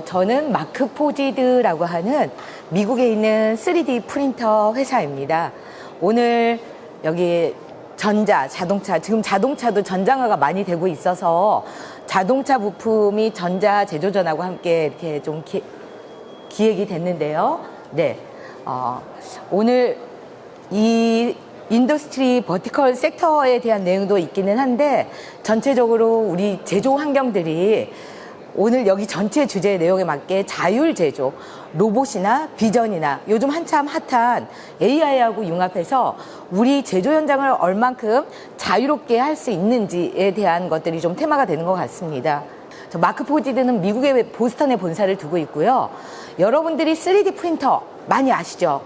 저는 마크포지드라고 하는 미국에 있는 3D 프린터 회사입니다. 오늘 여기 자동차, 지금 자동차도 전장화가 많이 되고 있어서 자동차 부품이 전자 제조전하고 함께 이렇게 좀 기획이 됐는데요. 네. 오늘 이 인더스트리 버티컬 섹터에 대한 내용도 있기는 한데 전체적으로 우리 제조 환경들이 오늘 여기 전체 주제 내용에 맞게 자율 제조, 로봇이나 비전이나 요즘 한참 핫한 AI하고 융합해서 우리 제조 현장을 얼만큼 자유롭게 할 수 있는지에 대한 것들이 좀 테마가 되는 것 같습니다. 마크포지드는 미국의 보스턴에 본사를 두고 있고요. 여러분들이 3D 프린터 많이 아시죠?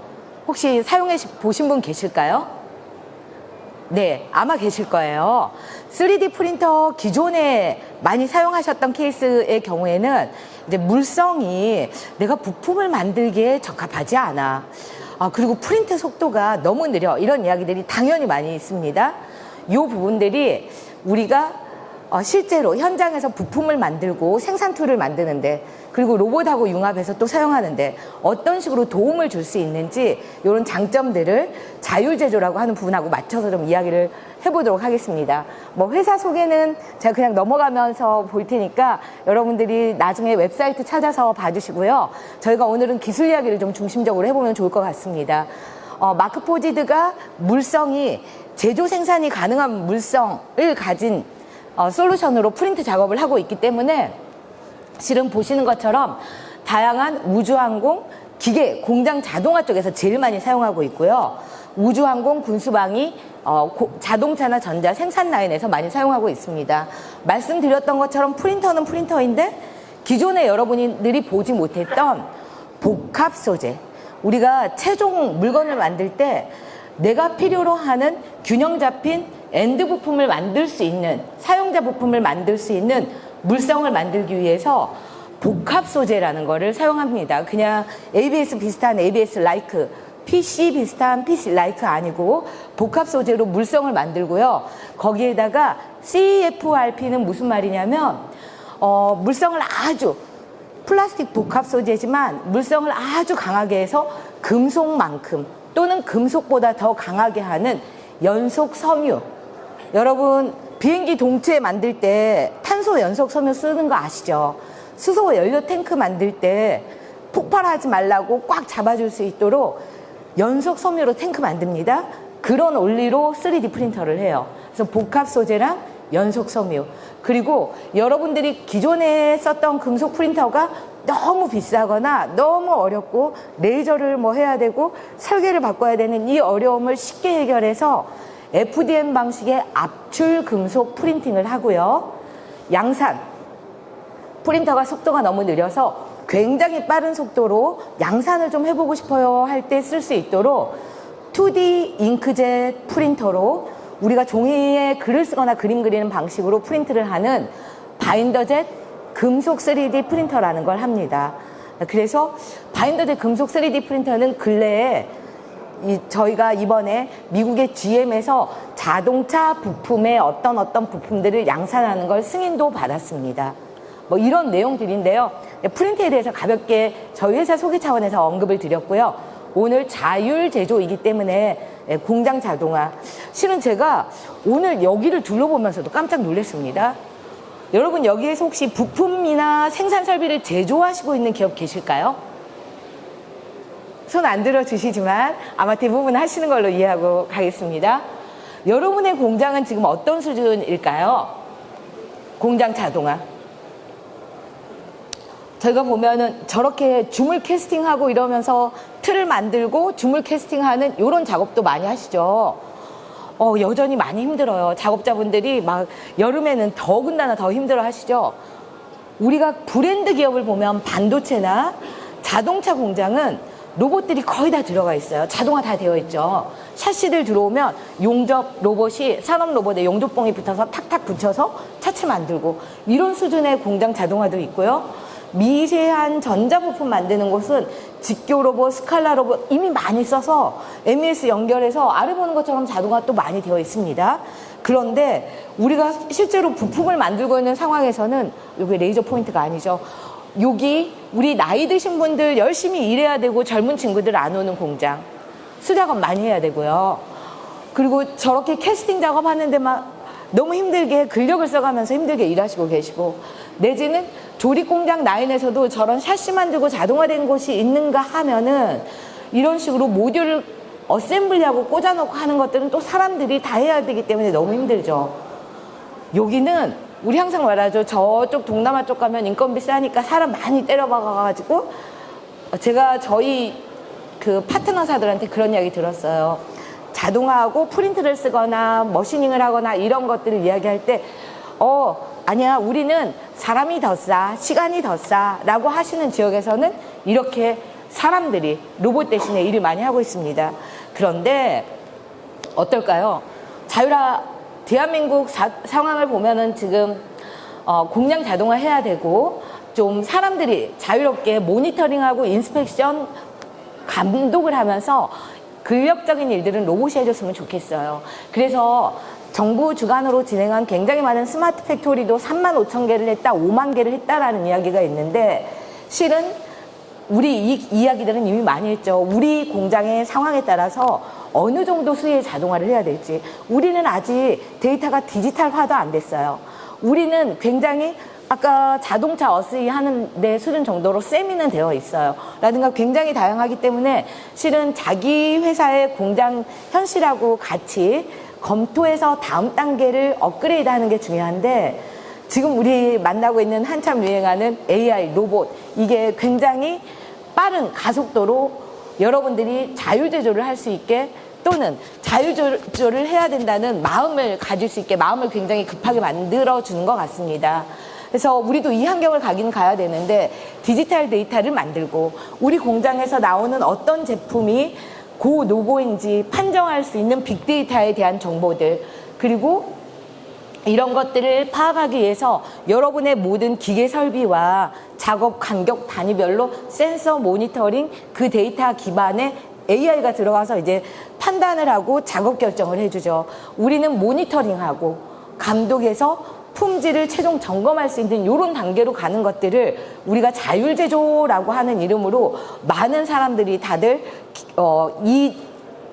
혹시 사용해 보신 분 계실까요? 네, 아마 계실 거예요. 3D 프린터 기존에 많이 사용하셨던 케이스의 경우에는 이제 물성이 내가 부품을 만들기에 적합하지 않아. 그리고 프린트 속도가 너무 느려. 이런 이야기들이 당연히 많이 있습니다. 이 부분들이 우리가 실제로 현장에서 부품을 만들고 생산 툴을 만드는데 그리고 로봇하고 융합해서 또 사용하는데 어떤 식으로 도움을 줄 수 있는지 이런 장점들을 자율제조라고 하는 부분하고 맞춰서 좀 이야기를 해보도록 하겠습니다. 뭐 회사 소개는 제가 그냥 넘어가면서 볼 테니까 여러분들이 나중에 웹사이트 찾아서 봐주시고요. 저희가 오늘은 기술 이야기를 좀 중심적으로 해보면 좋을 것 같습니다. 마크포지드가 물성이 제조 생산이 가능한 물성을 가진 솔루션으로 프린트 작업을 하고 있기 때문에 실은 보시는 것처럼 다양한 우주항공, 기계, 공장 자동화 쪽에서 제일 많이 사용하고 있고요. 우주항공, 군수방위, 자동차나 전자 생산 라인에서 많이 사용하고 있습니다. 말씀드렸던 것처럼 프린터는 프린터인데 기존에 여러분들이 보지 못했던 복합 소재, 우리가 최종 물건을 만들 때 내가 필요로 하는 균형 잡힌 엔드 부품을 만들 수 있는, 사용자 부품을 만들 수 있는 물성을 만들기 위해서 복합 소재라는 거를 사용합니다. 그냥 ABS 비슷한 ABS 라이크, PC 비슷한 PC 라이크 아니고 복합 소재로 물성을 만들고요. 거기에다가 CFRP는 무슨 말이냐면 물성을 아주 플라스틱 복합 소재지만 물성을 아주 강하게 해서 금속만큼 또는 금속보다 더 강하게 하는 연속 섬유. 여러분 비행기 동체 만들 때 탄소 연속 섬유 쓰는 거 아시죠? 수소 연료 탱크 만들 때 폭발하지 말라고 꽉 잡아줄 수 있도록 연속 섬유로 탱크 만듭니다. 그런 원리로 3D 프린터를 해요. 그래서 복합 소재랑 연속 섬유. 그리고 여러분들이 기존에 썼던 금속 프린터가 너무 비싸거나 너무 어렵고 레이저를 뭐 해야 되고 설계를 바꿔야 되는 이 어려움을 쉽게 해결해서 FDM 방식의 압출 금속 프린팅을 하고요. 양산. 프린터가 속도가 너무 느려서 굉장히 빠른 속도로 양산을 좀 해보고 싶어요 할 때 쓸 수 있도록 2D 잉크젯 프린터로 우리가 종이에 글을 쓰거나 그림 그리는 방식으로 프린트를 하는 바인더젯 금속 3D 프린터라는 걸 합니다. 그래서 바인더젯 금속 3D 프린터는 근래에 저희가 이번에 미국의 GM에서 자동차 부품의 어떤 부품들을 양산하는 걸 승인도 받았습니다. 뭐 이런 내용들인데요. 프린트에 대해서 가볍게 저희 회사 소개 차원에서 언급을 드렸고요. 오늘 자율 제조이기 때문에 공장 자동화. 실은 제가 오늘 여기를 둘러보면서도 깜짝 놀랐습니다. 여러분 여기에서 혹시 부품이나 생산 설비를 제조하시고 있는 기업 계실까요? 손 안 들어주시지만 아마 대부분 하시는 걸로 이해하고 가겠습니다. 여러분의 공장은 지금 어떤 수준일까요? 공장 자동화. 저희가 보면은 저렇게 주물 캐스팅하고 이러면서 틀을 만들고 주물 캐스팅하는 이런 작업도 많이 하시죠. 여전히 많이 힘들어요. 작업자분들이 막 여름에는 더군다나 더 힘들어 하시죠. 우리가 브랜드 기업을 보면 반도체나 자동차 공장은 로봇들이 거의 다 들어가 있어요. 자동화 다 되어 있죠. 샤시들 들어오면 용접 로봇이 산업 로봇에 용접봉이 붙어서 탁탁 붙여서 차체 만들고 이런 수준의 공장 자동화도 있고요. 미세한 전자부품 만드는 곳은 직교 로봇, 스칼라 로봇 이미 많이 써서 MES 연결해서 아래 보는 것처럼 자동화 또 많이 되어 있습니다. 그런데 우리가 실제로 부품을 만들고 있는 상황에서는 이게 레이저 포인트가 아니죠. 여기 우리 나이 드신 분들 열심히 일해야 되고 젊은 친구들 안 오는 공장. 수작업 많이 해야 되고요. 그리고 저렇게 캐스팅 작업하는데 막 너무 힘들게 근력을 써가면서 힘들게 일하시고 계시고, 내지는 조립공장 라인에서도 저런 샤시 만들고 자동화된 곳이 있는가 하면은 이런 식으로 모듈을 어셈블리하고 꽂아놓고 하는 것들은 또 사람들이 다 해야 되기 때문에 너무 힘들죠. 여기는 우리 항상 말하죠. 저쪽 동남아 쪽 가면 인건비 싸니까 사람 많이 때려박아가지고, 제가 저희 그 파트너사들한테 그런 이야기 들었어요. 자동화하고 프린트를 쓰거나 머시닝을 하거나 이런 것들을 이야기할 때 아니야, 우리는 사람이 더 싸, 시간이 더 싸 라고 하시는 지역에서는 이렇게 사람들이 로봇 대신에 일을 많이 하고 있습니다. 그런데 어떨까요? 대한민국 상황을 보면은 지금 공장 자동화 해야 되고, 좀 사람들이 자유롭게 모니터링하고 인스펙션 감독을 하면서 근력적인 일들은 로봇이 해줬으면 좋겠어요. 그래서 정부 주관으로 진행한 굉장히 많은 스마트 팩토리도 35,000개를 했다, 5만 개를 했다라는 이야기가 있는데, 실은 우리 이 이야기들은 이미 많이 했죠. 우리 공장의 상황에 따라서 어느 정도 수의 자동화를 해야 될지. 우리는 아직 데이터가 디지털화도 안 됐어요. 우리는 굉장히 아까 자동차 어스이 하는 데 수준 정도로 세미는 되어 있어요. 라든가 굉장히 다양하기 때문에 실은 자기 회사의 공장 현실하고 같이 검토해서 다음 단계를 업그레이드 하는 게 중요한데, 지금 우리 만나고 있는 한참 유행하는 AI, 로봇, 이게 굉장히 빠른 가속도로 여러분들이 자율제조를 할 수 있게, 또는 자율제조를 해야 된다는 마음을 가질 수 있게 마음을 굉장히 급하게 만들어주는 것 같습니다. 그래서 우리도 이 환경을 가긴 가야 되는데, 디지털 데이터를 만들고 우리 공장에서 나오는 어떤 제품이 고노고인지 판정할 수 있는 빅데이터에 대한 정보들, 그리고 이런 것들을 파악하기 위해서 여러분의 모든 기계 설비와 작업 간격 단위별로 센서 모니터링, 그 데이터 기반의 AI가 들어가서 이제 판단을 하고 작업 결정을 해주죠. 우리는 모니터링하고 감독해서 품질을 최종 점검할 수 있는 이런 단계로 가는 것들을 우리가 자율제조라고 하는 이름으로 많은 사람들이 다들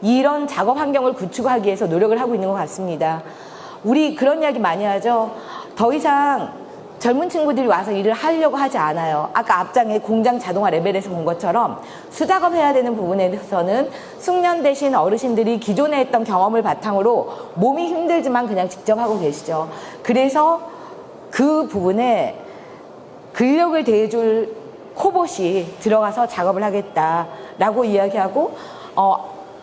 이런 작업 환경을 구축하기 위해서 노력을 하고 있는 것 같습니다. 우리 그런 이야기 많이 하죠. 더 이상 젊은 친구들이 와서 일을 하려고 하지 않아요. 아까 앞장에 공장 자동화 레벨에서 본 것처럼 수작업 해야 되는 부분에 대해서는 숙련되신 어르신들이 기존에 했던 경험을 바탕으로 몸이 힘들지만 그냥 직접 하고 계시죠. 그래서 그 부분에 근력을 대해줄 코봇이 들어가서 작업을 하겠다라고 이야기하고,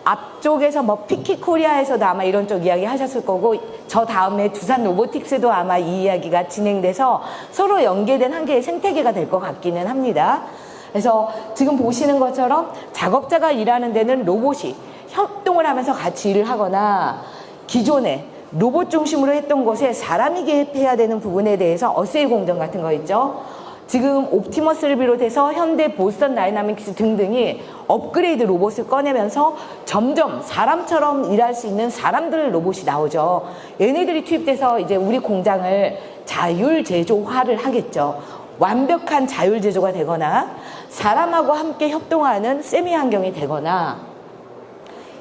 앞쪽에서 뭐 피키코리아에서도 아마 이런 쪽 이야기 하셨을 거고, 저 다음에 두산 로보틱스도 아마 이 이야기가 진행돼서 서로 연계된 한 개의 생태계가 될 것 같기는 합니다. 그래서 지금 보시는 것처럼 작업자가 일하는 데는 로봇이 협동을 하면서 같이 일을 하거나, 기존에 로봇 중심으로 했던 곳에 사람이 개입해야 되는 부분에 대해서 어세이 공정 같은 거 있죠. 지금 옵티머스를 비롯해서 현대, 보스턴 다이나믹스 등등이 업그레이드 로봇을 꺼내면서 점점 사람처럼 일할 수 있는 사람들 로봇이 나오죠. 얘네들이 투입돼서 이제 우리 공장을 자율제조화를 하겠죠. 완벽한 자율제조가 되거나 사람하고 함께 협동하는 세미 환경이 되거나,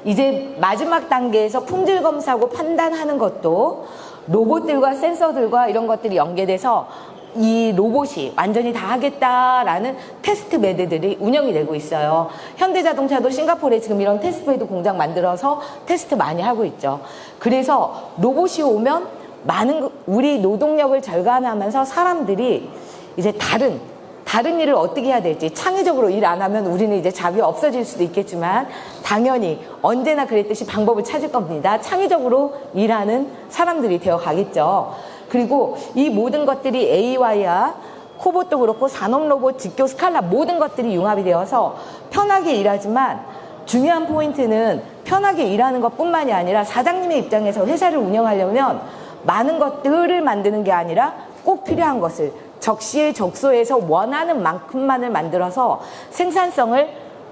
이제 마지막 단계에서 품질 검사하고 판단하는 것도 로봇들과 센서들과 이런 것들이 연계돼서 이 로봇이 완전히 다 하겠다라는 테스트 베드들이 운영이 되고 있어요. 현대자동차도 싱가포르에 지금 이런 테스트 베드 공장 만들어서 테스트 많이 하고 있죠. 그래서 로봇이 오면 많은 우리 노동력을 절감하면서 사람들이 이제 다른 일을 어떻게 해야 될지, 창의적으로 일 안 하면 우리는 이제 잡이 없어질 수도 있겠지만 당연히 언제나 그랬듯이 방법을 찾을 겁니다. 창의적으로 일하는 사람들이 되어 가겠죠. 그리고 이 모든 것들이 AI와 코봇도 그렇고 산업로봇, 직교, 스칼라 모든 것들이 융합이 되어서 편하게 일하지만, 중요한 포인트는 편하게 일하는 것뿐만이 아니라 사장님의 입장에서 회사를 운영하려면 많은 것들을 만드는 게 아니라 꼭 필요한 것을 적시에 적소해서 원하는 만큼만을 만들어서 생산성을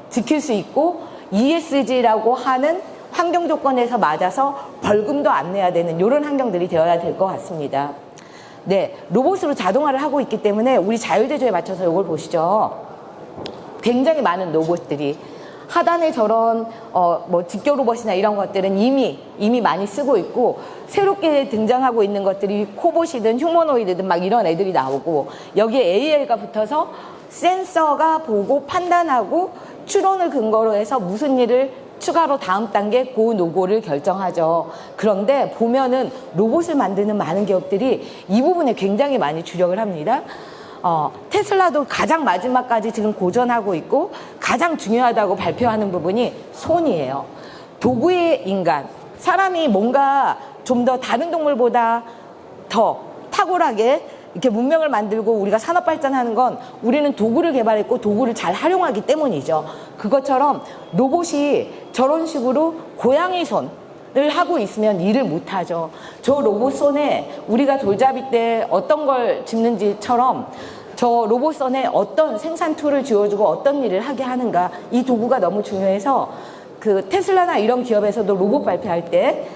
지킬 수 있고, ESG라고 하는 환경 조건에서 맞아서 벌금도 안 내야 되는 이런 환경들이 되어야 될 것 같습니다. 네, 로봇으로 자동화를 하고 있기 때문에 우리 자율제조에 맞춰서 이걸 보시죠. 굉장히 많은 로봇들이 하단에 저런 뭐 직교 로봇이나 이런 것들은 이미 많이 쓰고 있고, 새롭게 등장하고 있는 것들이 코봇이든 휴머노이드든 막 이런 애들이 나오고, 여기에 AI가 붙어서 센서가 보고 판단하고 추론을 근거로 해서 무슨 일을 추가로 다음 단계 고 노고를 결정하죠. 그런데 보면은 로봇을 만드는 많은 기업들이 이 부분에 굉장히 많이 주력을 합니다. 테슬라도 가장 마지막까지 지금 고전하고 있고 가장 중요하다고 발표하는 부분이 손이에요. 도구의 인간, 사람이 뭔가 좀 더 다른 동물보다 더 탁월하게 이렇게 문명을 만들고 우리가 산업 발전하는 건 우리는 도구를 개발했고 도구를 잘 활용하기 때문이죠. 그것처럼 로봇이 저런 식으로 고양이 손을 하고 있으면 일을 못하죠. 저 로봇 손에 우리가 돌잡이 때 어떤 걸 짚는지처럼 저 로봇 손에 어떤 생산 툴을 쥐어주고 어떤 일을 하게 하는가, 이 도구가 너무 중요해서 그 테슬라나 이런 기업에서도 로봇 발표할 때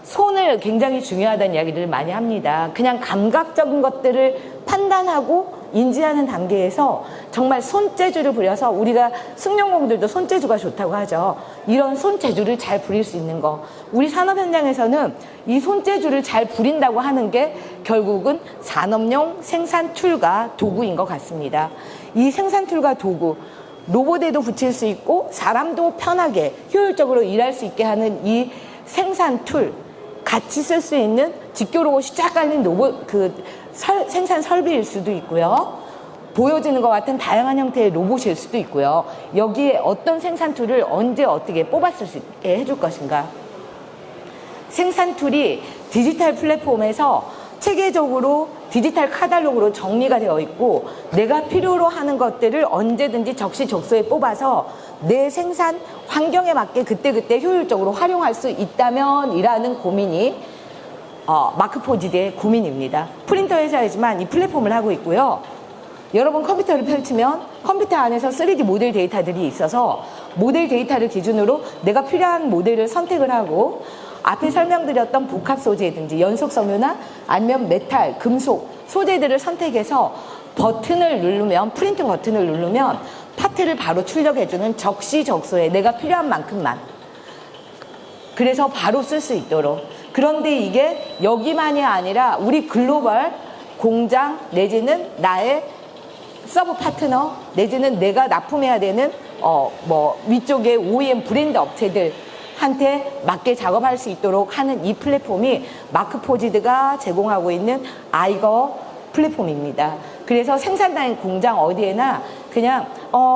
손을 굉장히 중요하다는 이야기들을 많이 합니다. 그냥 감각적인 것들을 판단하고 인지하는 단계에서 정말 손재주를 부려서, 우리가 승용공들도 손재주가 좋다고 하죠. 이런 손재주를 잘 부릴 수 있는 거, 우리 산업 현장에서는 이 손재주를 잘 부린다고 하는 게 결국은 산업용 생산 툴과 도구인 것 같습니다. 이 생산 툴과 도구, 로봇에도 붙일 수 있고 사람도 편하게 효율적으로 일할 수 있게 하는 이 생산 툴, 같이 쓸 수 있는 직교 로봇이 쫙 깔린 로봇, 생산 설비일 수도 있고요. 보여지는 것 같은 다양한 형태의 로봇일 수도 있고요. 여기에 어떤 생산 툴을 언제 어떻게 뽑았을 수 있게 해줄 것인가. 생산 툴이 디지털 플랫폼에서 체계적으로 디지털 카탈로그로 정리가 되어 있고, 내가 필요로 하는 것들을 언제든지 적시적소에 뽑아서 내 생산 환경에 맞게 그때그때 효율적으로 활용할 수 있다면 이라는 고민이 마크 포지드의 고민입니다. 프린터 회사이지만 이 플랫폼을 하고 있고요. 여러분 컴퓨터를 펼치면 컴퓨터 안에서 3D 모델 데이터들이 있어서 모델 데이터를 기준으로 내가 필요한 모델을 선택을 하고, 앞에 설명드렸던 복합 소재든지 연속 섬유나 아니면 메탈, 금속 소재들을 선택해서 버튼을 누르면, 프린팅 버튼을 누르면 파트를 바로 출력해주는 적시적소에 내가 필요한 만큼만, 그래서 바로 쓸 수 있도록. 그런데 이게 여기만이 아니라 우리 글로벌 공장 내지는 나의 서브 파트너 내지는 내가 납품해야 되는 위쪽에 OEM 브랜드 업체들한테 맞게 작업할 수 있도록 하는 이 플랫폼이 마크 포지드가 제공하고 있는 아이거 플랫폼입니다. 그래서 생산라인 공장 어디에나 그냥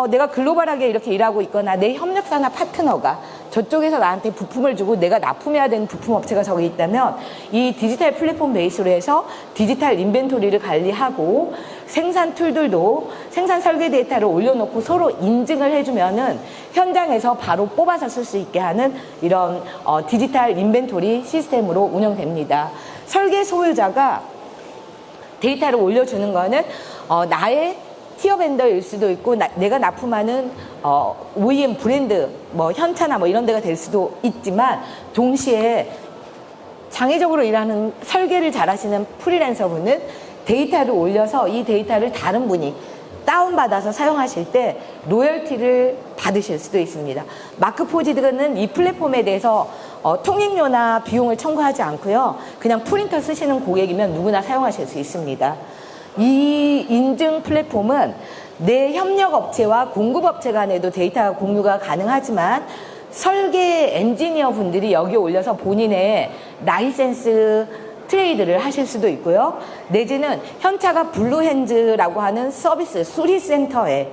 내가 글로벌하게 이렇게 일하고 있거나 내 협력사나 파트너가 저쪽에서 나한테 부품을 주고 내가 납품해야 되는 부품 업체가 저기 있다면, 이 디지털 플랫폼 베이스로 해서 디지털 인벤토리를 관리하고 생산 툴들도 생산 설계 데이터를 올려놓고 서로 인증을 해주면은 현장에서 바로 뽑아서 쓸 수 있게 하는 이런 디지털 인벤토리 시스템으로 운영됩니다. 설계 소유자가 데이터를 올려주는 거는 나의 티어 벤더일 수도 있고 내가 납품하는 OEM 브랜드 현차나 이런 데가 될 수도 있지만, 동시에 장애적으로 일하는 설계를 잘하시는 프리랜서분은 데이터를 올려서 이 데이터를 다른 분이 다운받아서 사용하실 때 로열티를 받으실 수도 있습니다. 마크 포지드는 이 플랫폼에 대해서 통행료나 비용을 청구하지 않고요. 그냥 프린터 쓰시는 고객이면 누구나 사용하실 수 있습니다. 이 인증 플랫폼은 내 협력업체와 공급업체 간에도 데이터 공유가 가능하지만, 설계 엔지니어 분들이 여기에 올려서 본인의 라이센스 트레이드를 하실 수도 있고요. 내지는 현차가 블루핸즈라고 하는 서비스 수리센터에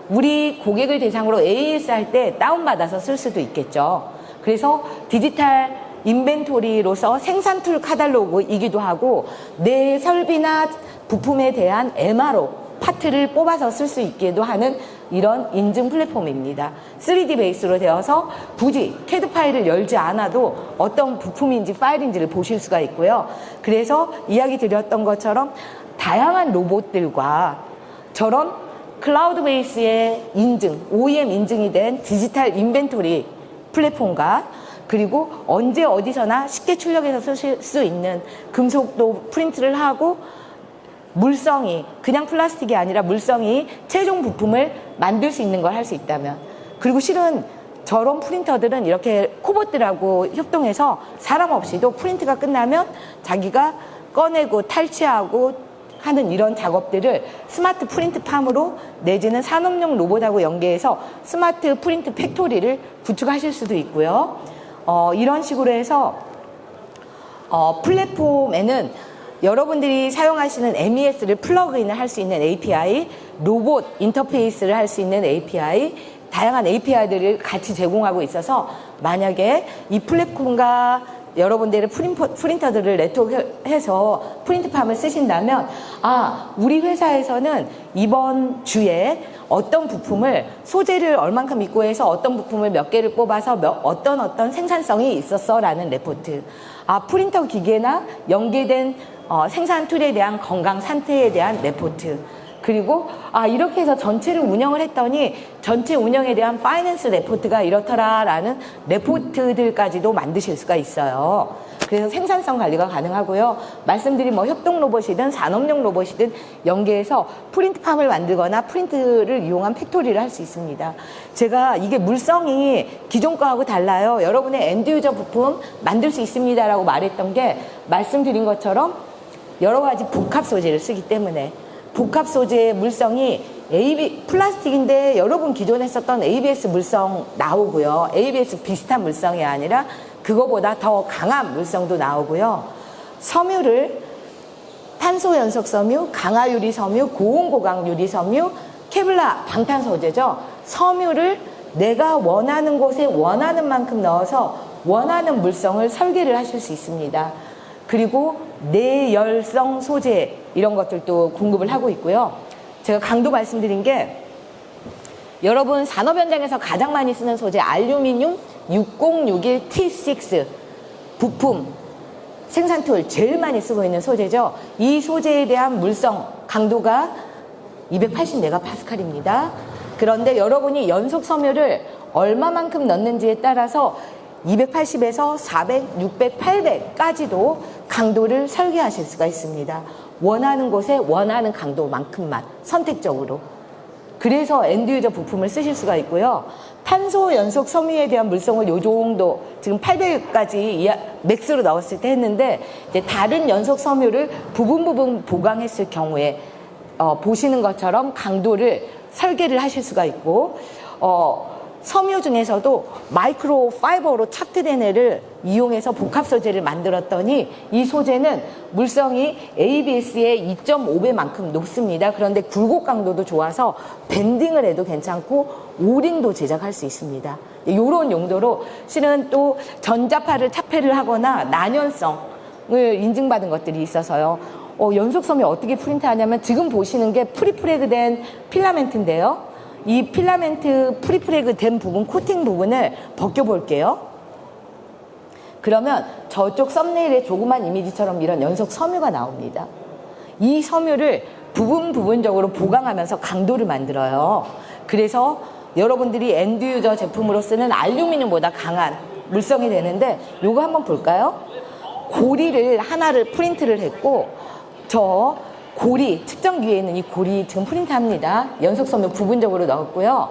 우리 고객을 대상으로 AS 할 때 다운받아서 쓸 수도 있겠죠. 그래서 디지털 인벤토리로서 생산 툴 카탈로그이기도 하고, 내 설비나 부품에 대한 MRO 파트를 뽑아서 쓸 수 있기도 하는 이런 인증 플랫폼입니다. 3D 베이스로 되어서 굳이 CAD 파일을 열지 않아도 어떤 부품인지 파일인지를 보실 수가 있고요. 그래서 이야기 드렸던 것처럼 다양한 로봇들과 저런 클라우드 베이스의 인증, OEM 인증이 된 디지털 인벤토리 플랫폼과 그리고 언제 어디서나 쉽게 출력해서 쓰실 수 있는 금속도 프린트를 하고 물성이 그냥 플라스틱이 아니라 물성이 최종 부품을 만들 수 있는 걸 할 수 있다면, 그리고 실은 저런 프린터들은 이렇게 코봇들하고 협동해서 사람 없이도 프린트가 끝나면 자기가 꺼내고 탈취하고 하는 이런 작업들을 스마트 프린트팜으로 내지는 산업용 로봇하고 연계해서 스마트 프린트 팩토리를 구축하실 수도 있고요. 이런 식으로 해서 플랫폼에는 여러분들이 사용하시는 MES를 플러그인을 할 수 있는 API, 로봇 인터페이스를 할 수 있는 API, 다양한 API들을 같이 제공하고 있어서 만약에 이 플랫폼과 여러분들의 프린터들을 네트워크해서 프린트팜을 쓰신다면, 우리 회사에서는 이번 주에 어떤 부품을 소재를 얼만큼 입고 해서 어떤 부품을 몇 개를 뽑아서 어떤 생산성이 있었어 라는 레포트, 프린터 기계나 연계된 생산 툴에 대한 건강 상태에 대한 레포트, 그리고 이렇게 해서 전체를 운영을 했더니 전체 운영에 대한 파이낸스 레포트가 이렇더라라는 레포트들까지도 만드실 수가 있어요. 그래서 생산성 관리가 가능하고요. 말씀드린 협동 로봇이든 산업용 로봇이든 연계해서 프린트팜을 만들거나 프린트를 이용한 팩토리를 할 수 있습니다. 제가 이게 물성이 기존 거하고 달라요, 여러분의 엔드 유저 부품 만들 수 있습니다라고 말했던 게, 말씀드린 것처럼 여러 가지 복합 소재를 쓰기 때문에 복합 소재의 물성이 플라스틱인데 여러분 기존에 썼던 ABS 물성 나오고요. ABS 비슷한 물성이 아니라 그거보다 더 강한 물성도 나오고요. 섬유를 탄소 연속 섬유, 강화 유리 섬유, 고온 고강 유리 섬유, 케블라 방탄 소재죠. 섬유를 내가 원하는 곳에 원하는 만큼 넣어서 원하는 물성을 설계를 하실 수 있습니다. 그리고 내열성 소재 이런 것들도 공급을 하고 있고요. 제가 강도 말씀드린 게, 여러분 산업 현장에서 가장 많이 쓰는 소재 알루미늄 6061T6 부품 생산 툴 제일 많이 쓰고 있는 소재죠. 이 소재에 대한 물성 강도가 280메가파스칼입니다. 그런데 여러분이 연속 섬유를 얼마만큼 넣는지에 따라서 280에서 400, 600, 800까지도 강도를 설계하실 수가 있습니다. 원하는 곳에 원하는 강도만큼만 선택적으로. 그래서 엔드유저 부품을 쓰실 수가 있고요. 탄소 연속 섬유에 대한 물성을 요 정도 지금 800까지 맥스로 넣었을 때 했는데, 이제 다른 연속 섬유를 부분 보강했을 경우에 보시는 것처럼 강도를 설계를 하실 수가 있고, 섬유 중에서도 마이크로 파이버로 착트된 애를 이용해서 복합 소재를 만들었더니 이 소재는 물성이 ABS의 2.5배만큼 높습니다. 그런데 굴곡 강도도 좋아서 밴딩을 해도 괜찮고 오링도 제작할 수 있습니다. 이런 용도로 실은 또 전자파를 차폐를 하거나 난연성을 인증받은 것들이 있어서요. 연속 섬유 어떻게 프린트하냐면, 지금 보시는 게 프리프레그된 필라멘트인데요. 이 필라멘트 프리프레그 된 부분, 코팅 부분을 벗겨볼게요. 그러면 저쪽 썸네일에 조그만 이미지처럼 이런 연속 섬유가 나옵니다. 이 섬유를 부분적으로 보강하면서 강도를 만들어요. 그래서 여러분들이 엔드유저 제품으로 쓰는 알루미늄보다 강한 물성이 되는데, 요거 한번 볼까요? 고리를 하나를 프린트를 했고, 저 고리, 측정기에 있는 이 고리 지금 프린트합니다. 연속 섬유 부분적으로 넣었고요.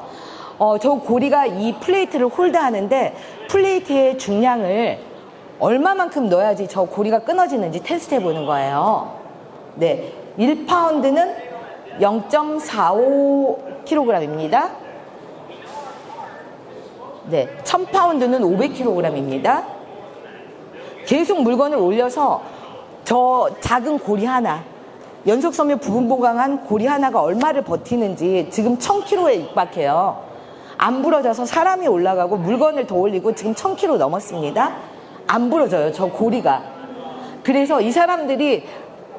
저 고리가 이 플레이트를 홀드하는데, 플레이트의 중량을 얼마만큼 넣어야지 저 고리가 끊어지는지 테스트 해보는 거예요. 네, 1파운드는 0.45kg입니다. 네, 1000파운드는 500kg입니다. 계속 물건을 올려서 저 작은 고리 하나, 연속 섬유 부분 보강한 고리 하나가 얼마를 버티는지 지금 1000kg에 육박해요. 안 부러져서 사람이 올라가고 물건을 더 올리고 지금 1000kg 넘었습니다. 안 부러져요, 저 고리가. 그래서 이 사람들이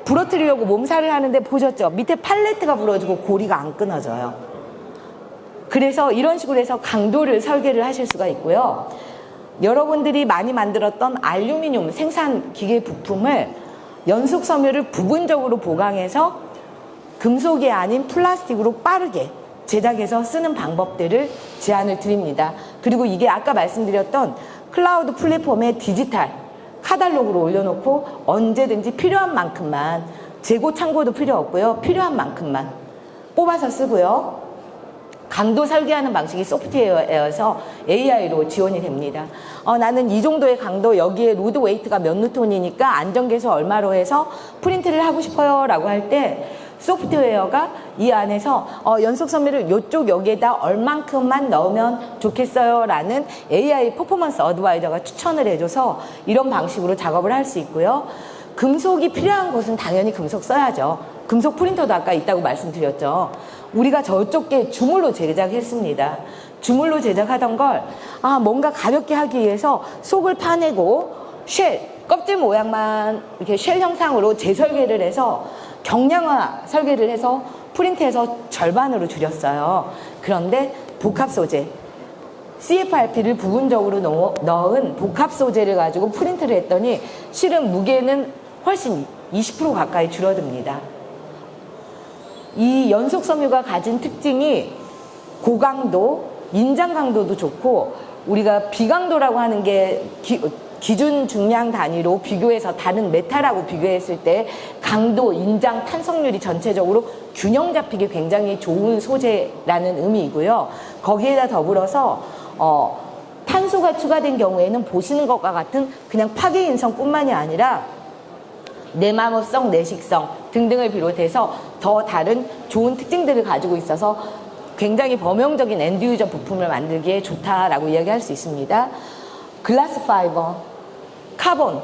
부러뜨리려고 몸살을 하는데 보셨죠? 밑에 팔레트가 부러지고 고리가 안 끊어져요. 그래서 이런 식으로 해서 강도를 설계를 하실 수가 있고요. 여러분들이 많이 만들었던 알루미늄 생산 기계 부품을 연속 섬유를 부분적으로 보강해서 금속이 아닌 플라스틱으로 빠르게 제작해서 쓰는 방법들을 제안을 드립니다. 그리고 이게 아까 말씀드렸던 클라우드 플랫폼에 디지털 카탈로그로 올려놓고 언제든지 필요한 만큼만, 재고 창고도 필요 없고요. 필요한 만큼만 뽑아서 쓰고요. 강도 설계하는 방식이 소프트웨어여서 AI로 지원이 됩니다. 나는 이 정도의 강도, 여기에 로드 웨이트가 몇 뉴턴이니까 안전계수 얼마로 해서 프린트를 하고 싶어요 라고 할 때 소프트웨어가 이 안에서 연속 섬유를 이쪽 여기에다 얼만큼만 넣으면 좋겠어요 라는 AI 퍼포먼스 어드바이저가 추천을 해줘서 이런 방식으로 작업을 할 수 있고요. 금속이 필요한 곳은 당연히 금속 써야죠. 금속 프린터도 아까 있다고 말씀드렸죠. 우리가 저쪽에 주물로 제작했습니다. 주물로 제작하던 걸 뭔가 가볍게 하기 위해서 속을 파내고 껍질 모양만 이렇게 쉘 형상으로 재설계를 해서 경량화 설계를 해서 프린트해서 절반으로 줄였어요. 그런데 복합 소재, CFRP를 부분적으로 넣은 복합 소재를 가지고 프린트를 했더니 실은 무게는 훨씬 20% 가까이 줄어듭니다. 이 연속 섬유가 가진 특징이 고강도, 인장 강도도 좋고, 우리가 비강도라고 하는 게 기준 중량 단위로 비교해서 다른 메탈하고 비교했을 때 강도, 인장, 탄성률이 전체적으로 균형 잡히기 굉장히 좋은 소재라는 의미이고요. 거기에다 더불어서 탄소가 추가된 경우에는 보시는 것과 같은 그냥 파괴 인성뿐만이 아니라 내마모성, 내식성 등등을 비롯해서 더 다른 좋은 특징들을 가지고 있어서 굉장히 범용적인 엔드유저 부품을 만들기에 좋다라고 이야기할 수 있습니다. 글라스 파이버, 카본,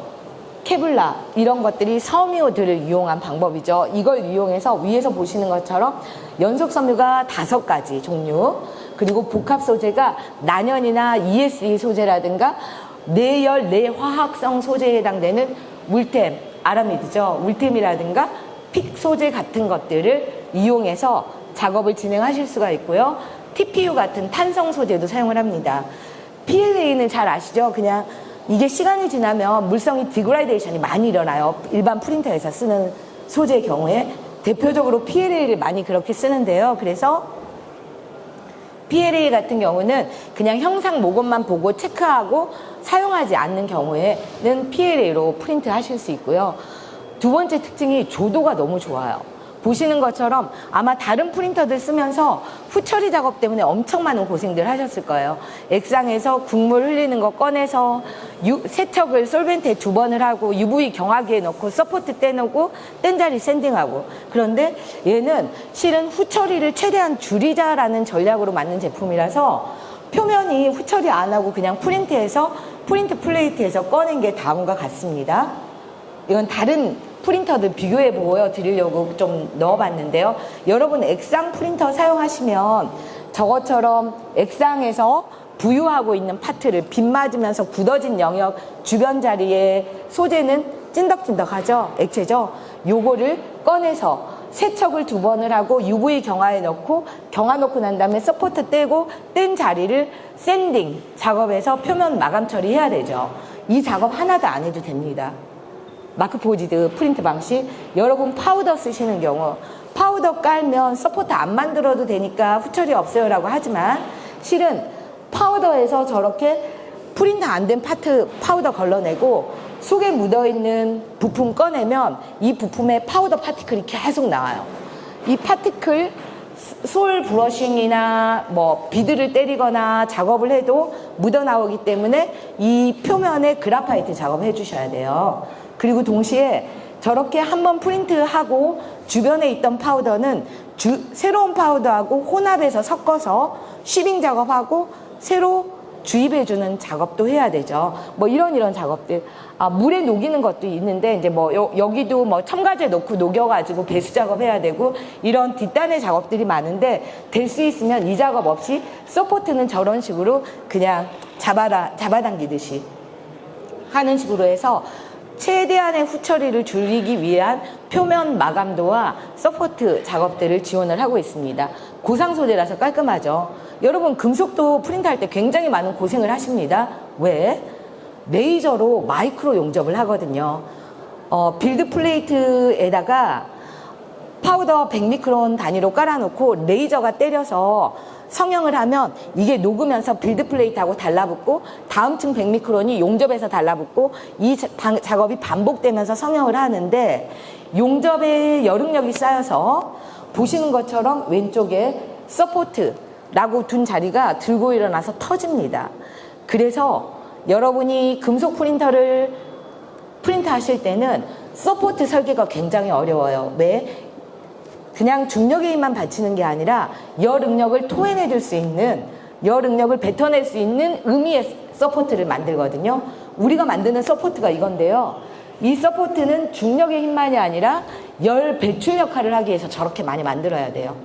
케블라 이런 것들이 섬유들을 이용한 방법이죠. 이걸 이용해서 위에서 보시는 것처럼 연속 섬유가 5가지 종류, 그리고 복합 소재가 난연이나 ESE 소재라든가 내열, 내화학성 소재에 해당되는 물템, 아라미드죠. 물템이라든가 픽 소재 같은 것들을 이용해서 작업을 진행하실 수가 있고요. TPU 같은 탄성 소재도 사용을 합니다. PLA는 잘 아시죠? 그냥 이게 시간이 지나면 물성이 디그라데이션이 많이 일어나요. 일반 프린터에서 쓰는 소재의 경우에 대표적으로 PLA를 많이 그렇게 쓰는데요. 그래서 PLA 같은 경우는 그냥 형상 모건만 보고 체크하고 사용하지 않는 경우에는 PLA로 프린트 하실 수 있고요. 두 번째 특징이 조도가 너무 좋아요. 보시는 것처럼 아마 다른 프린터들 쓰면서 후처리 작업 때문에 엄청 많은 고생들 하셨을 거예요. 액상에서 국물 흘리는 거 꺼내서 세척을 솔벤트에 2번을 하고 UV 경화기에 넣고 서포트 떼놓고 뗀자리 샌딩하고. 그런데 얘는 실은 후처리를 최대한 줄이자라는 전략으로 만든 제품이라서 표면이 후처리 안 하고 그냥 프린트 플레이트에서 꺼낸 게 다음과 같습니다. 이건 다른 프린터들 비교해 보여드리려고 좀 넣어봤는데요. 여러분 액상 프린터 사용하시면 저것처럼 액상에서 부유하고 있는 파트를 빗 맞으면서 굳어진 영역 주변 자리에 소재는 찐덕찐덕하죠? 액체죠? 요거를 꺼내서 세척을 2번을 하고 UV 경화에 넣고 경화 놓고 난 다음에 서포트 떼고 뗀 자리를 샌딩 작업해서 표면 마감 처리해야 되죠. 이 작업 하나도 안 해도 됩니다. 마크포지드 프린트 방식. 여러분 파우더 쓰시는 경우 파우더 깔면 서포트 안 만들어도 되니까 후처리 없어요 라고 하지만 실은 파우더에서 저렇게 프린트 안 된 파트 파우더 걸러내고 속에 묻어있는 부품 꺼내면 이 부품에 파우더 파티클이 계속 나와요. 이 파티클 솔 브러싱이나 뭐 비드를 때리거나 작업을 해도 묻어 나오기 때문에 이 표면에 그라파이트 작업해 주셔야 돼요. 그리고 동시에 저렇게 한번 프린트하고 주변에 있던 파우더는 새로운 파우더하고 혼합해서 섞어서 쉬빙 작업하고 새로 주입해주는 작업도 해야 되죠. 뭐 이런 작업들. 물에 녹이는 것도 있는데 이제 뭐 여기도 뭐 첨가제 넣고 녹여가지고 배수 작업해야 되고 이런 뒷단의 작업들이 많은데 될 수 있으면 이 작업 없이 서포트는 저런 식으로 그냥 잡아당기듯이 하는 식으로 해서 최대한의 후처리를 줄이기 위한 표면 마감도와 서포트 작업들을 지원을 하고 있습니다. 고상 소재라서 깔끔하죠. 여러분 금속도 프린트할 때 굉장히 많은 고생을 하십니다. 왜? 레이저로 마이크로 용접을 하거든요. 빌드 플레이트에다가 파우더 100미크론 단위로 깔아놓고 레이저가 때려서 성형을 하면 이게 녹으면서 빌드 플레이트하고 달라붙고 다음 층 100미크론이 용접에서 달라붙고 이 작업이 반복되면서 성형을 하는데 용접에 여름력이 쌓여서 보시는 것처럼 왼쪽에 서포트라고 둔 자리가 들고 일어나서 터집니다. 그래서 여러분이 금속 프린터를 프린트 하실 때는 서포트 설계가 굉장히 어려워요. 왜? 그냥 중력의 힘만 받치는 게 아니라 열 응력을 토해내줄 수 있는, 열 응력을 뱉어낼 수 있는 의미의 서포트를 만들거든요. 우리가 만드는 서포트가 이건데요. 이 서포트는 중력의 힘만이 아니라 열 배출 역할을 하기 위해서 저렇게 많이 만들어야 돼요.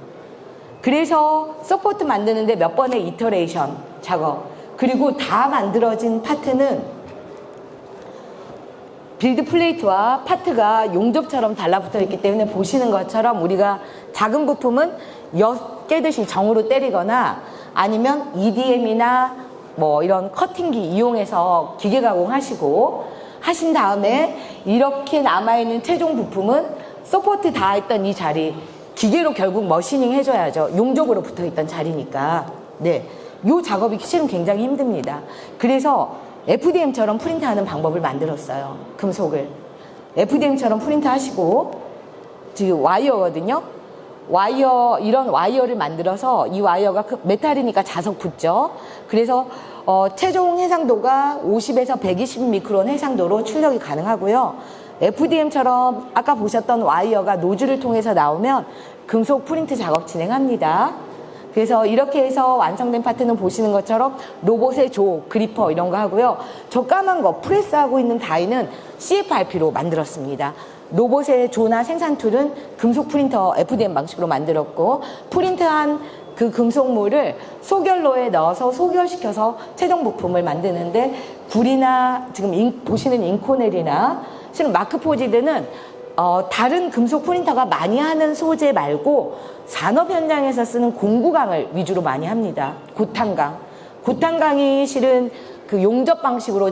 그래서 서포트 만드는데 몇 번의 이터레이션 작업, 그리고 다 만들어진 파트는 빌드 플레이트와 파트가 용접처럼 달라붙어 있기 때문에 보시는 것처럼 우리가 작은 부품은 엿 깨듯이 정으로 때리거나 아니면 EDM이나 뭐 이런 커팅기 이용해서 기계 가공하시고 하신 다음에 이렇게 남아있는 최종 부품은 서포트 다 했던 이 자리, 기계로 결국 머시닝 해줘야죠. 용접으로 붙어 있던 자리니까. 네, 요 작업이 실은 굉장히 힘듭니다. 그래서 FDM처럼 프린트하는 방법을 만들었어요. 금속을. FDM처럼 프린트하시고 지금 와이어거든요. 와이어, 이런 와이어를 만들어서 이 와이어가 메탈이니까 자석 붙죠. 그래서 최종 해상도가 50에서 120 미크론 해상도로 출력이 가능하고요. FDM처럼 아까 보셨던 와이어가 노즐을 통해서 나오면 금속 프린트 작업 진행합니다. 그래서 이렇게 해서 완성된 파트는 보시는 것처럼 로봇의 조, 그리퍼 이런 거 하고요. 저 까만 거 프레스하고 있는 다이는 CFRP로 만들었습니다. 로봇의 조나 생산 툴은 금속 프린터 FDM 방식으로 만들었고 프린트한 그 금속물을 소결로에 넣어서 소결시켜서 최종 부품을 만드는데 굴이나 지금 보시는 인코넬이나 실은 마크포지드는 다른 금속 프린터가 많이 하는 소재 말고 산업 현장에서 쓰는 공구강을 위주로 많이 합니다. 고탄강. 고탄강이 실은 그 용접 방식으로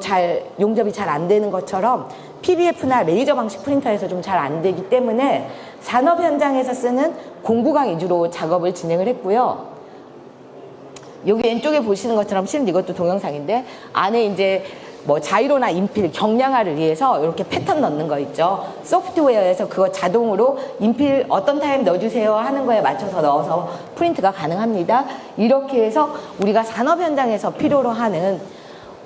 용접이 잘 안 되는 것처럼 PBF나 레이저 방식 프린터에서 좀 잘 안 되기 때문에 산업 현장에서 쓰는 공구강 위주로 작업을 진행을 했고요. 여기 왼쪽에 보시는 것처럼 실은 이것도 동영상인데 안에 이제 뭐 자이로나 인필 경량화를 위해서 이렇게 패턴 넣는 거 있죠. 소프트웨어에서 그거 자동으로 인필 어떤 타입 넣어주세요 하는 거에 맞춰서 넣어서 프린트가 가능합니다. 이렇게 해서 우리가 산업 현장에서 필요로 하는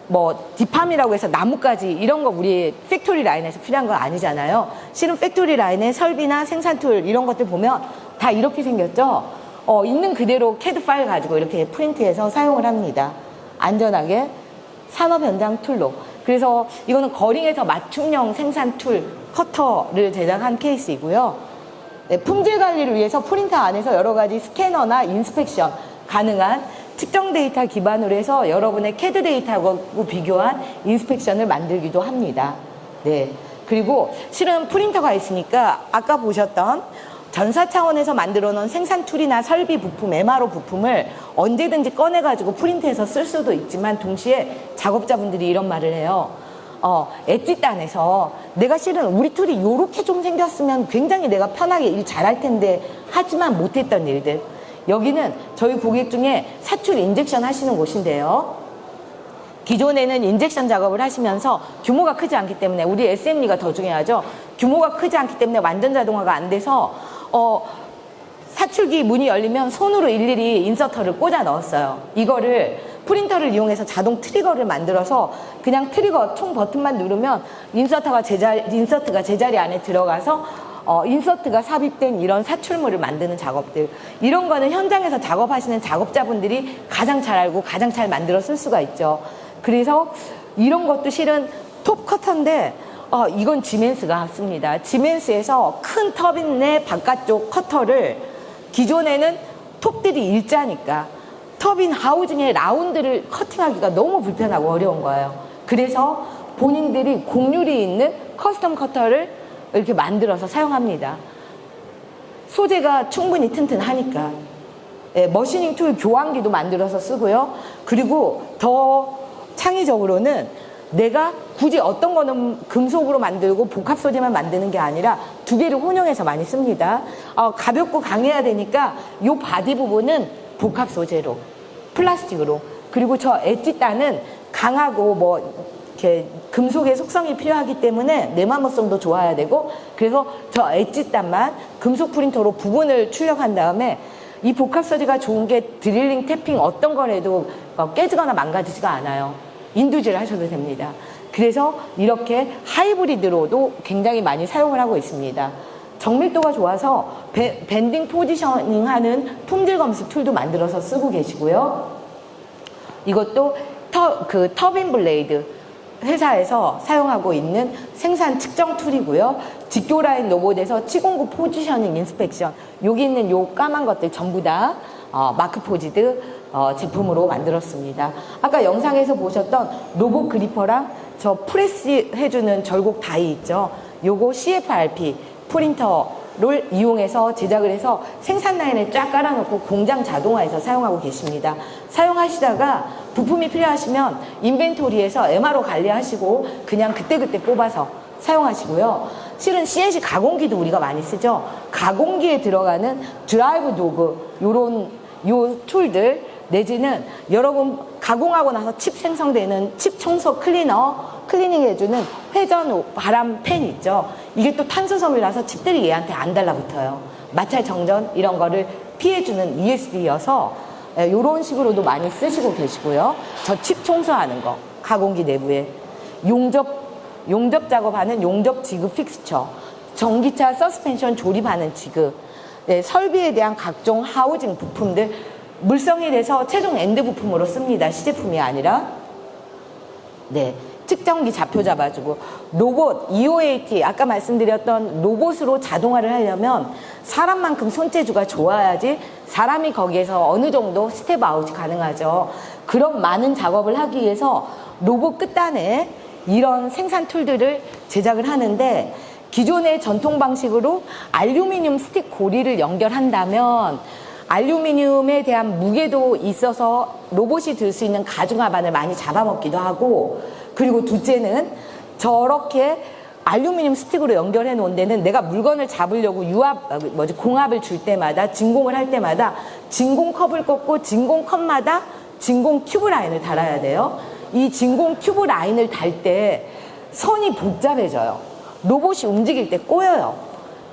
뭐 디팜이라고 해서 나뭇가지 이런 거 우리 팩토리 라인에서 필요한 거 아니잖아요. 실은 팩토리 라인의 설비나 생산 툴 이런 것들 보면 다 이렇게 생겼죠. 있는 그대로 캐드 파일 가지고 이렇게 프린트해서 사용을 합니다. 안전하게 산업 현장 툴로. 그래서 이거는 거링에서 맞춤형 생산 툴 커터를 제작한 케이스이고요. 네, 품질 관리를 위해서 프린터 안에서 여러 가지 스캐너나 인스펙션 가능한 측정 데이터 기반으로 해서 여러분의 캐드 데이터하고 비교한 인스펙션을 만들기도 합니다. 네. 그리고 실은 프린터가 있으니까 아까 보셨던 전사 차원에서 만들어 놓은 생산 툴이나 설비 부품, MRO 부품을 언제든지 꺼내가지고 프린트해서 쓸 수도 있지만 동시에 작업자분들이 이런 말을 해요. 엣지단에서 내가 실은 우리 툴이 요렇게 좀 생겼으면 굉장히 내가 편하게 일 잘할 텐데 하지만 못했던 일들. 여기는 저희 고객 중에 사출 인젝션 하시는 곳인데요. 기존에는 인젝션 작업을 하시면서 규모가 크지 않기 때문에 우리 SME가 더 중요하죠. 규모가 크지 않기 때문에 완전 자동화가 안 돼서 사출기 문이 열리면 손으로 일일이 인서터를 꽂아 넣었어요. 이거를 프린터를 이용해서 자동 트리거를 만들어서 그냥 트리거 총 버튼만 누르면 인서트가 제자리 안에 들어가서 인서트가 삽입된 이런 사출물을 만드는 작업들, 이런 거는 현장에서 작업하시는 작업자분들이 가장 잘 알고 가장 잘 만들어 쓸 수가 있죠. 그래서 이런 것도 실은 톱 커터인데 이건 지멘스가 씁니다. 지멘스에서 큰 터빈 내 바깥쪽 커터를, 기존에는 톱들이 일자니까 터빈 하우징의 라운드를 커팅하기가 너무 불편하고 어려운 거예요. 그래서 본인들이 곡률이 있는 커스텀 커터를 이렇게 만들어서 사용합니다. 소재가 충분히 튼튼하니까. 네, 머시닝 툴 교환기도 만들어서 쓰고요. 그리고 더 창의적으로는 내가 굳이 어떤 거는 금속으로 만들고 복합 소재만 만드는 게 아니라 두 개를 혼용해서 많이 씁니다. 가볍고 강해야 되니까 이 바디 부분은 복합 소재로, 플라스틱으로. 그리고 저 엣지단은 강하고 뭐 이렇게 금속의 속성이 필요하기 때문에 내마모성도 좋아야 되고, 그래서 저 엣지단만 금속 프린터로 부분을 출력한 다음에 이 복합 소재가 좋은 게 드릴링, 태핑 어떤 걸 해도 깨지거나 망가지지가 않아요. 인두질 하셔도 됩니다. 그래서 이렇게 하이브리드로도 굉장히 많이 사용을 하고 있습니다. 정밀도가 좋아서 밴딩 포지셔닝 하는 품질 검수 툴도 만들어서 쓰고 계시고요. 이것도 터빈 블레이드 회사에서 사용하고 있는 생산 측정 툴이고요. 직교라인 로봇에서 709 포지셔닝 인스펙션, 여기 있는 요 까만 것들 전부 다 마크 포지드 제품으로 만들었습니다. 아까 영상에서 보셨던 로봇 그리퍼랑 저 프레스 해주는 절곡 다이 있죠. 요거 CFRP 프린터를 이용해서 제작을 해서 생산 라인에 쫙 깔아놓고 공장 자동화해서 사용하고 계십니다. 사용하시다가 부품이 필요하시면 인벤토리에서 MRO 관리하시고 그냥 그때그때 뽑아서 사용하시고요. 실은 CNC 가공기도 우리가 많이 쓰죠. 가공기에 들어가는 드라이브 도구, 요 툴들, 내지는 여러분 가공하고 나서 칩 생성되는 칩 청소 클리닝 해주는 회전 바람 팬 있죠. 이게 또 탄소섬유라서 칩들이 얘한테 안 달라붙어요. 마찰 정전 이런 거를 피해주는 ESD여서 이런 식으로도 많이 쓰시고 계시고요. 저 칩 청소하는 거, 가공기 내부에 용접 작업하는 용접 지그 픽스처, 전기차 서스펜션 조립하는 지그, 네, 설비에 대한 각종 하우징 부품들 물성이 돼서 최종 엔드 부품으로 씁니다. 시제품이 아니라. 네, 측정기 좌표 잡아주고, 로봇 EOAT 아까 말씀드렸던 로봇으로 자동화를 하려면 사람만큼 손재주가 좋아야지 사람이 거기에서 어느 정도 스텝 아웃이 가능하죠. 그런 많은 작업을 하기 위해서 로봇 끝단에 이런 생산 툴들을 제작을 하는데, 기존의 전통 방식으로 알루미늄 스틱 고리를 연결한다면 알루미늄에 대한 무게도 있어서 로봇이 들 수 있는 가중하반을 많이 잡아먹기도 하고, 그리고 둘째는 저렇게 알루미늄 스틱으로 연결해 놓은 데는 내가 물건을 잡으려고 공압을 줄 때마다, 진공을 할 때마다 진공 컵을 꽂고 진공 컵마다 진공 튜브 라인을 달아야 돼요. 이 진공 튜브 라인을 달 때 선이 복잡해져요. 로봇이 움직일 때 꼬여요.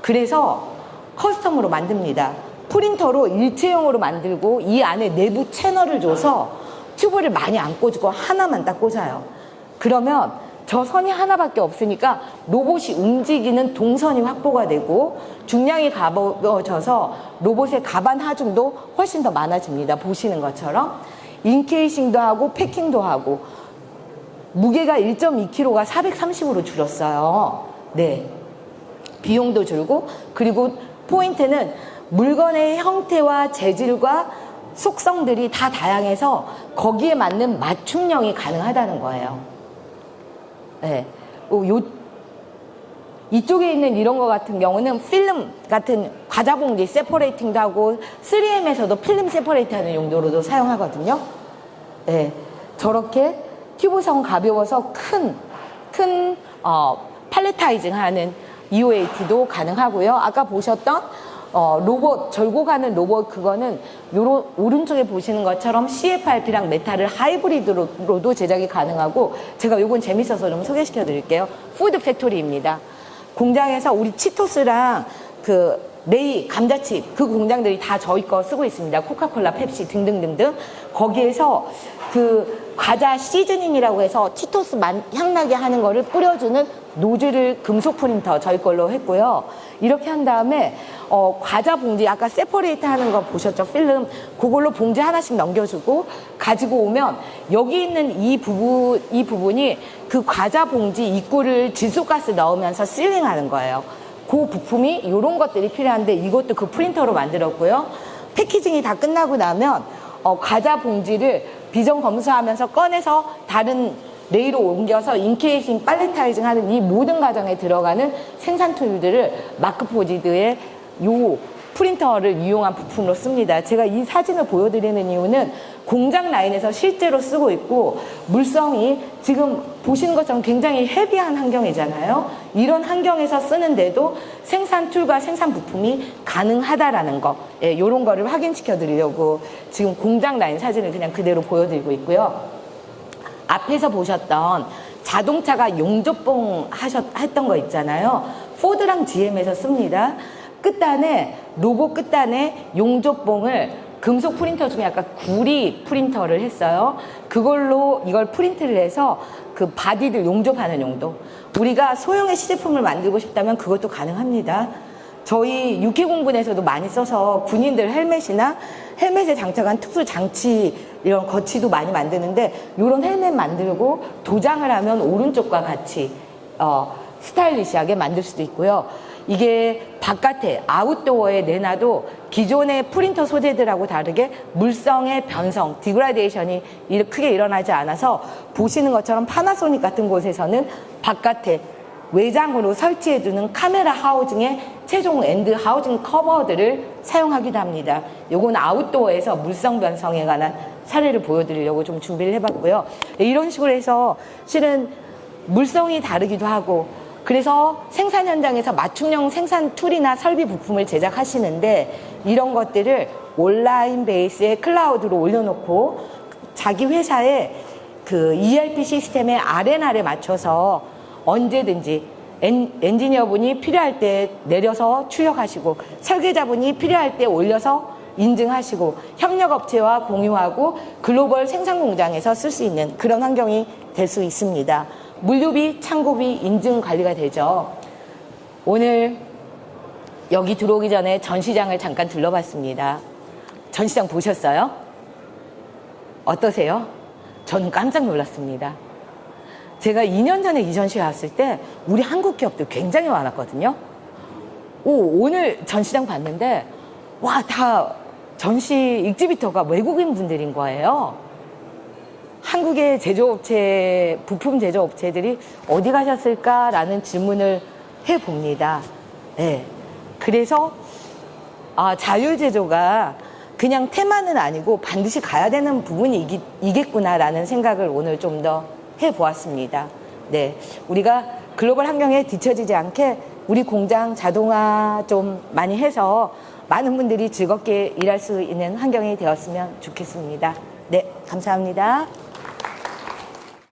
그래서 커스텀으로 만듭니다. 프린터로 일체형으로 만들고 이 안에 내부 채널을 줘서 튜브를 많이 안 꽂고 하나만 딱 꽂아요. 그러면 저 선이 하나밖에 없으니까 로봇이 움직이는 동선이 확보가 되고 중량이 가벼워져서 로봇의 가반 하중도 훨씬 더 많아집니다. 보시는 것처럼 인케이싱도 하고 패킹도 하고, 무게가 1.2kg가 430으로 줄었어요. 네, 비용도 줄고, 그리고 포인트는 물건의 형태와 재질과 속성들이 다 다양해서 거기에 맞는 맞춤형이 가능하다는 거예요. 네, 이쪽에 있는 이런 거 같은 경우는 필름 같은 과자 봉지 세퍼레이팅도 하고 3M에서도 필름 세퍼레이트 하는 용도로도 사용하거든요. 네, 저렇게 튜브성 가벼워서 큰 팔레타이징 하는 EOAT도 가능하고요. 아까 보셨던 로봇, 절곡하는 로봇, 그거는 요런 오른쪽에 보시는 것처럼 CFRP랑 메탈을 하이브리드로도 제작이 가능하고, 제가 요건 재밌어서 좀 소개시켜 드릴게요. 푸드 팩토리입니다. 공장에서 우리 치토스랑 레이, 감자칩, 그 공장들이 다 저희 거 쓰고 있습니다. 코카콜라, 펩시 등등등등. 거기에서 과자 시즈닝이라고 해서 치토스 향나게 하는 거를 뿌려주는 노즐을 금속 프린터 저희 걸로 했고요. 이렇게 한 다음에 과자 봉지, 아까 세퍼레이트 하는 거 보셨죠? 필름. 그걸로 봉지 하나씩 넘겨주고 가지고 오면 여기 있는 이 부분이 그 과자 봉지 입구를 질소가스 넣으면서 실링하는 거예요. 그 부품이 이런 것들이 필요한데 이것도 그 프린터로 만들었고요. 패키징이 다 끝나고 나면 과자 봉지를 비전 검수하면서 꺼내서 다른 레이로 옮겨서 인케이싱, 팔레타이징 하는 이 모든 과정에 들어가는 생산 툴들을 마크 포지드의 요 프린터를 이용한 부품으로 씁니다. 제가 이 사진을 보여드리는 이유는 공장 라인에서 실제로 쓰고 있고 물성이 지금 보시는 것처럼 굉장히 헤비한 환경이잖아요. 이런 환경에서 쓰는데도 생산 툴과 생산 부품이 가능하다라는 거, 예, 이런 거를 확인시켜 드리려고 지금 공장 라인 사진을 그냥 그대로 보여드리고 있고요. 앞에서 보셨던 자동차가 용접봉 했던 거 있잖아요. 포드랑 GM에서 씁니다. 끝단에 로고 끝단에 용접봉을 금속 프린터 중에 약간 구리 프린터를 했어요. 그걸로 이걸 프린트를 해서 그 바디들 용접하는 용도. 우리가 소형의 시제품을 만들고 싶다면 그것도 가능합니다. 저희 육해공군에서도 많이 써서 군인들 헬멧이나 헬멧에 장착한 특수 장치 이런 거치도 많이 만드는데 이런 헬멧 만들고 도장을 하면 오른쪽과 같이 스타일리시하게 만들 수도 있고요. 이게 바깥에 아웃도어에 내놔도 기존의 프린터 소재들하고 다르게 물성의 변성, 디그라데이션이 크게 일어나지 않아서 보시는 것처럼 파나소닉 같은 곳에서는 바깥에 외장으로 설치해두는 카메라 하우징의 최종 엔드 하우징 커버들을 사용하기도 합니다. 요건 아웃도어에서 물성 변성에 관한 사례를 보여드리려고 좀 준비를 해봤고요. 이런 식으로 해서 실은 물성이 다르기도 하고 그래서 생산 현장에서 맞춤형 생산 툴이나 설비 부품을 제작하시는데 이런 것들을 온라인 베이스의 클라우드로 올려놓고 자기 회사의 그 ERP 시스템의 R&R에 맞춰서 언제든지 엔지니어분이 필요할 때 내려서 출력하시고 설계자분이 필요할 때 올려서 인증하시고 협력업체와 공유하고 글로벌 생산 공장에서 쓸 수 있는 그런 환경이 될 수 있습니다. 물류비, 창고비, 인증 관리가 되죠. 오늘 여기 들어오기 전에 전시장을 잠깐 둘러봤습니다. 전시장 보셨어요? 어떠세요? 저는 깜짝 놀랐습니다. 제가 2년 전에 이 전시회 왔을 때 우리 한국 기업들 굉장히 많았거든요. 오늘 전시장 봤는데 와, 다 전시 익지비터가 외국인 분들인 거예요. 한국의 제조업체, 부품 제조업체들이 어디 가셨을까라는 질문을 해봅니다. 네. 그래서 자율제조가 그냥 테마는 아니고 반드시 가야 되는 부분이 이겠구나라는 생각을 오늘 좀 더 해보았습니다. 네. 우리가 글로벌 환경에 뒤처지지 않게 우리 공장 자동화 좀 많이 해서 많은 분들이 즐겁게 일할 수 있는 환경이 되었으면 좋겠습니다. 네. 감사합니다.